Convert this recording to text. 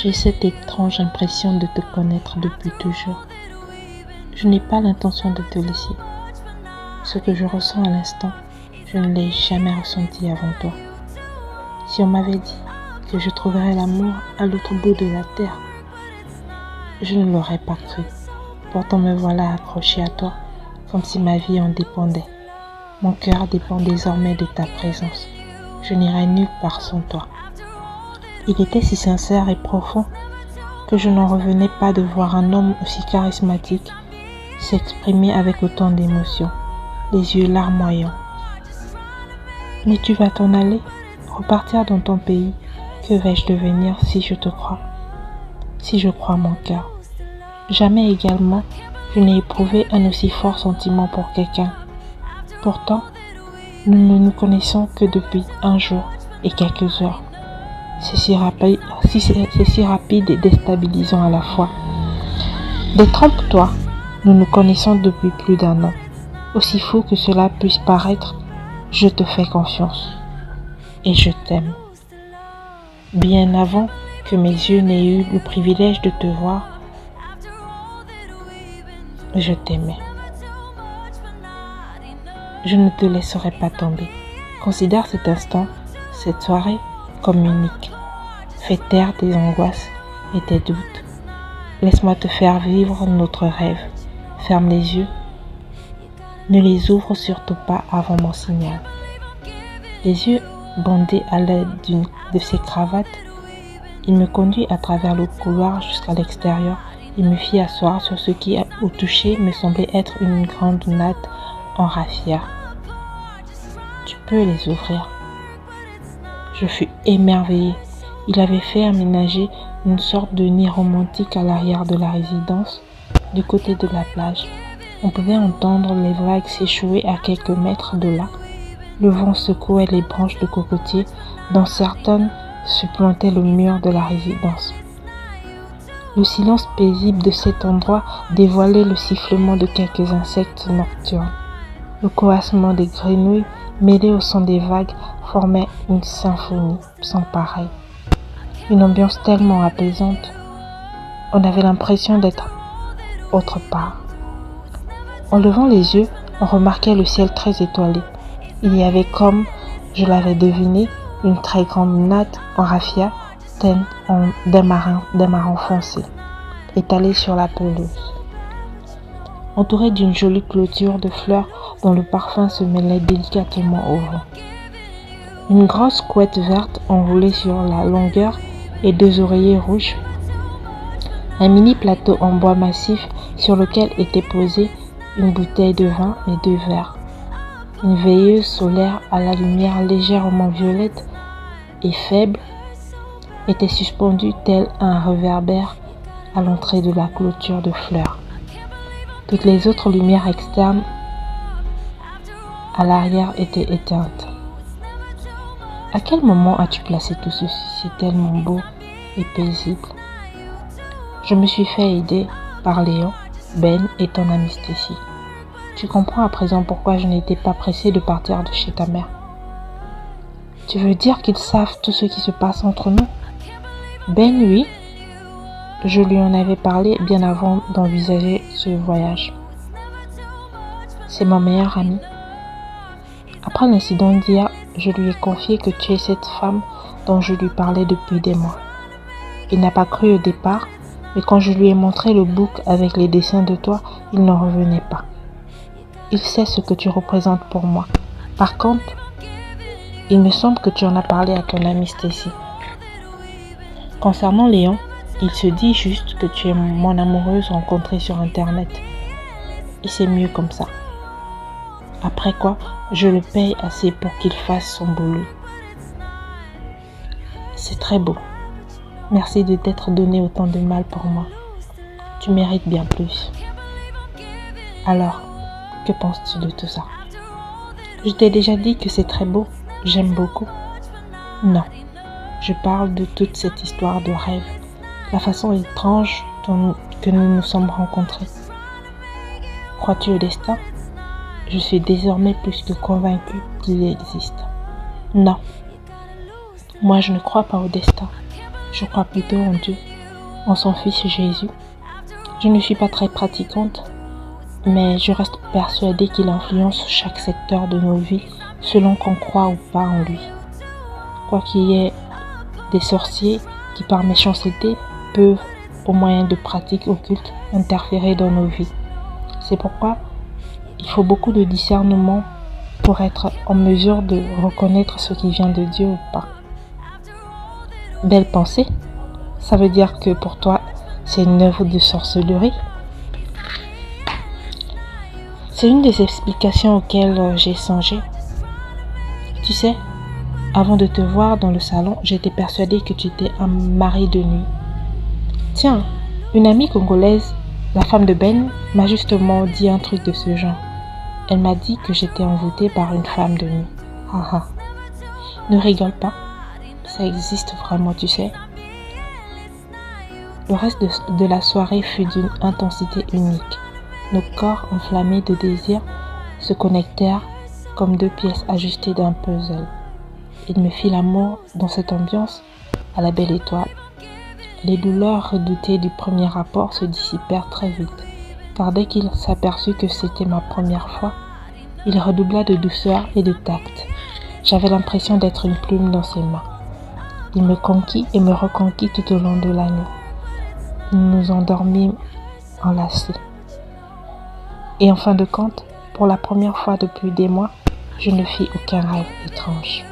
J'ai cette étrange impression de te connaître depuis toujours. Je n'ai pas l'intention de te laisser. Ce que je ressens à l'instant, je ne l'ai jamais ressenti avant toi. Si on m'avait dit que je trouverais l'amour à l'autre bout de la terre, je ne l'aurais pas cru. Pourtant me voilà accroché à toi, comme si ma vie en dépendait. Mon cœur dépend désormais de ta présence. Je n'irai nulle part sans toi. Il était si sincère et profond que je n'en revenais pas de voir un homme aussi charismatique s'exprimer avec autant d'émotion, les yeux larmoyants. Mais tu vas t'en aller, repartir dans ton pays. Que vais-je devenir si je te crois, si je crois mon cœur? Jamais également je n'ai éprouvé un aussi fort sentiment pour quelqu'un. Pourtant, nous ne nous connaissons que depuis un jour et quelques heures. C'est si rapide et déstabilisant à la fois. Détrompe-toi, nous nous connaissons depuis plus d'un an. Aussi fou que cela puisse paraître, je te fais confiance. Et je t'aime. Bien avant que mes yeux n'aient eu le privilège de te voir, je t'aimais. Je ne te laisserai pas tomber. Considère cet instant, cette soirée, comme unique. Fais taire tes angoisses et tes doutes. Laisse-moi te faire vivre notre rêve. Ferme les yeux. Ne les ouvre surtout pas avant mon signal. Les yeux bandés à l'aide de ses cravates, il me conduit à travers le couloir jusqu'à l'extérieur et me fit asseoir sur ce qui, au toucher, me semblait être une grande natte en raffia. Tu peux les ouvrir. Je fus émerveillée. Il avait fait aménager une sorte de nid romantique à l'arrière de la résidence, du côté de la plage. On pouvait entendre les vagues s'échouer à quelques mètres de là. Le vent secouait les branches de cocotiers, dont certaines supplantaient le mur de la résidence. Le silence paisible de cet endroit dévoilait le sifflement de quelques insectes nocturnes. Le coassement des grenouilles, mêlé au son des vagues, formait une symphonie sans pareille. Une ambiance tellement apaisante, on avait l'impression d'être autre part. En levant les yeux, on remarquait le ciel très étoilé. Il y avait, comme je l'avais deviné, une très grande natte en raffia teinte d'un marron foncé, étalée sur la pelouse. Entourée d'une jolie clôture de fleurs dont le parfum se mêlait délicatement au vent. Une grosse couette verte enroulée sur la longueur et 2 oreillers rouges. Un mini plateau en bois massif sur lequel était posée une bouteille de vin et 2 verres. Une veilleuse solaire à la lumière légèrement violette et faible était suspendue tel un réverbère à l'entrée de la clôture de fleurs. Toutes les autres lumières externes à l'arrière étaient éteintes. À quel moment as-tu placé tout ceci? C'est tellement beau et paisible. Je me suis fait aider par Léon, Ben et ton amie Stacy. Tu comprends à présent pourquoi je n'étais pas pressée de partir de chez ta mère. Tu veux dire qu'ils savent tout ce qui se passe entre nous? Ben, oui. Je lui en avais parlé bien avant d'envisager ce voyage. C'est mon meilleur ami. Après l'incident d'hier, je lui ai confié que tu es cette femme dont je lui parlais depuis des mois. Il n'a pas cru au départ, mais quand je lui ai montré le book avec les dessins de toi, il n'en revenait pas. Il sait ce que tu représentes pour moi. Par contre, il me semble que tu en as parlé à ton amie Stacy. Concernant Léon, il se dit juste que tu es mon amoureuse rencontrée sur Internet. Et c'est mieux comme ça. Après quoi, je le paye assez pour qu'il fasse son boulot. C'est très beau. Merci de t'être donné autant de mal pour moi. Tu mérites bien plus. Alors, que penses-tu de tout ça? Je t'ai déjà dit que c'est très beau. J'aime beaucoup. Non, je parle de toute cette histoire de rêve. La façon étrange que nous nous sommes rencontrés. Crois-tu au destin? Je suis désormais plus que convaincue qu'il existe. Non. Moi, je ne crois pas au destin. Je crois plutôt en Dieu. en son Fils Jésus. Je ne suis pas très pratiquante, mais je reste persuadée qu'il influence chaque secteur de nos vies selon qu'on croit ou pas en lui. Quoi qu'il y ait des sorciers qui par méchanceté peuvent, au moyen de pratiques occultes, interférer dans nos vies. C'est pourquoi il faut beaucoup de discernement pour être en mesure de reconnaître ce qui vient de Dieu ou pas. Belle pensée, ça veut dire que pour toi, c'est une œuvre de sorcellerie. C'est une des explications auxquelles j'ai songé. Tu sais, avant de te voir dans le salon, j'étais persuadée que tu étais un mari de nuit. Tiens, une amie congolaise, la femme de Ben, m'a justement dit un truc de ce genre. Elle m'a dit que j'étais envoûtée par une femme de nuit. Haha. Ne rigole pas, ça existe vraiment, tu sais. Le reste de la soirée fut d'une intensité unique. Nos corps enflammés de désir se connectèrent comme deux pièces ajustées d'un puzzle. Il me fit l'amour dans cette ambiance à la belle étoile. Les douleurs redoutées du premier rapport se dissipèrent très vite, car dès qu'il s'aperçut que c'était ma première fois, il redoubla de douceur et de tact. J'avais l'impression d'être une plume dans ses mains. Il me conquit et me reconquit tout au long de la nuit. Nous nous endormîmes enlacés. Et en fin de compte, pour la première fois depuis des mois, je ne fis aucun rêve étrange.